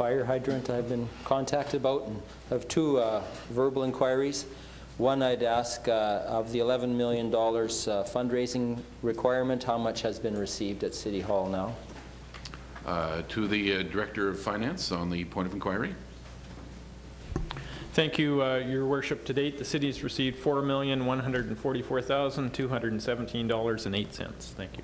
fire hydrant I've been contacted about, and I have two verbal inquiries. One, I'd ask of the $11 million fundraising requirement, how much has been received at City Hall now? To the Director of Finance on the point of inquiry. Thank you, Your Worship. To date, the city has received $4,144,217.08. Thank you.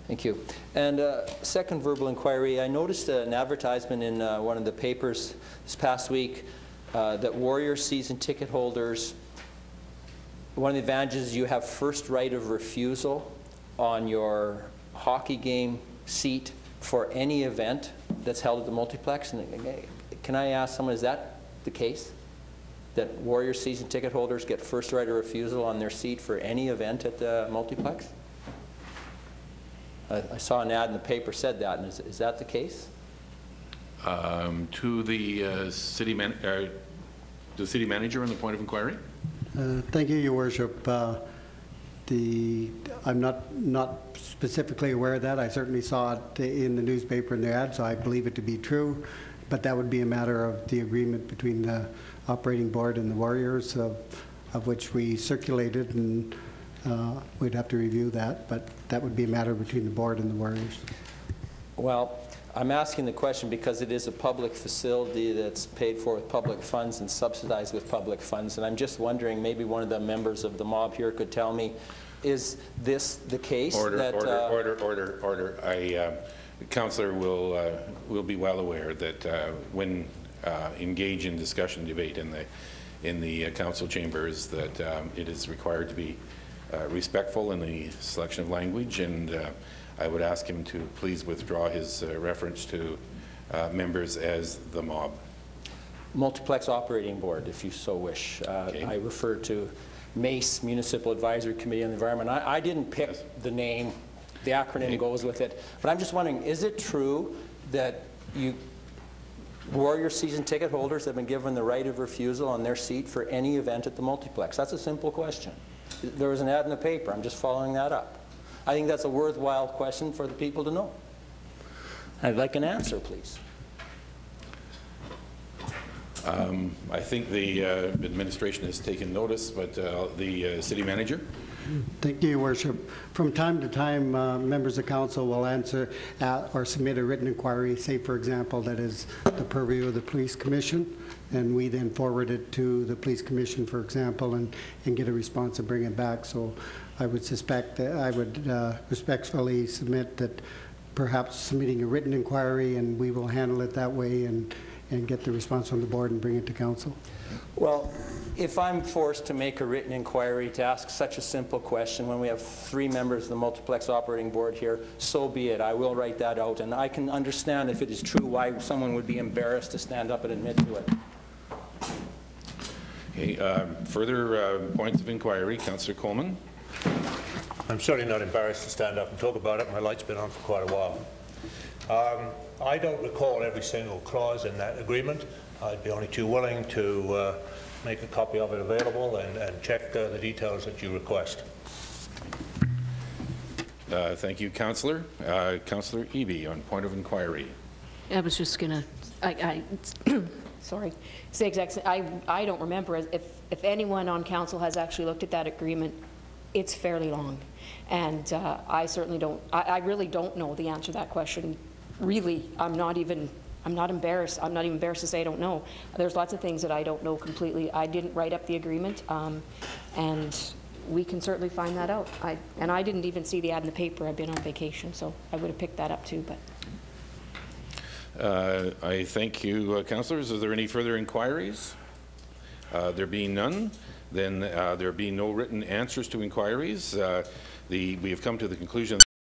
Thank you. And second verbal inquiry, I noticed an advertisement in one of the papers this past week that Warriors season ticket holders, one of the advantages, you have first right of refusal on your hockey game seat for any event that's held at the multiplex. And can I ask someone, is that the case? That Warriors season ticket holders get first right of refusal on their seat for any event at the multiplex? I saw an ad in the paper said that, and is that the case? To the city manager on the point of inquiry. Thank you, Your Worship. I'm not specifically aware of that. I certainly saw it in the newspaper in the ad, so I believe it to be true. But that would be a matter of the agreement between the operating board and the Warriors, of which we circulated, and we'd have to review that. But that would be a matter between the board and the Warriors. Well, I'm asking the question because it is a public facility that's paid for with public funds and subsidized with public funds, and I'm just wondering, maybe one of the members of the mob here could tell me, is this the case? Order. The councillor will be well aware that when engage in discussion debate in the council chambers, that it is required to be respectful in the selection of language, and I would ask him to please withdraw his reference to members as the mob. Multiplex Operating Board, if you so wish. Okay. I refer to MACE, Municipal Advisory Committee on the Environment. I didn't pick the name. The acronym goes with it. But I'm just wondering, is it true that Warrior season ticket holders have been given the right of refusal on their seat for any event at the multiplex? That's a simple question. There was an ad in the paper. I'm just following that up. I think that's a worthwhile question for the people to know. I'd like an answer, please. I think the administration has taken notice, but the city manager. Thank you, Your Worship. From time to time, members of council will answer or submit a written inquiry, say, for example, that is the purview of the police commission, and we then forward it to the police commission, for example, and get a response and bring it back. So I would suspect that I would respectfully submit that perhaps submitting a written inquiry, and we will handle it that way and get the response from the board and bring it to council. Well, if I'm forced to make a written inquiry to ask such a simple question when we have 3 members of the Multiplex Operating Board here, so be it. I will write that out, and I can understand if it is true why someone would be embarrassed to stand up and admit to it. Okay, further points of inquiry. Councillor Coleman. I'm certainly not embarrassed to stand up and talk about it. My light's been on for quite a while. I don't recall every single clause in that agreement. I'd be only too willing to make a copy of it available and check the details that you request. Thank you, Councillor. Councillor Eby on point of inquiry. I was just going to, sorry, say exactly. I don't remember if anyone on council has actually looked at that agreement. It's fairly long, and I certainly don't. I really don't know the answer to that question. Really, I'm not embarrassed. I'm not even embarrassed to say I don't know. There's lots of things that I don't know completely. I didn't write up the agreement, and we can certainly find that out. And I didn't even see the ad in the paper. I've been on vacation, so I would have picked that up too. But I thank you, councillors. Are there any further inquiries? There being none, then there being no written answers to inquiries, we have come to the conclusion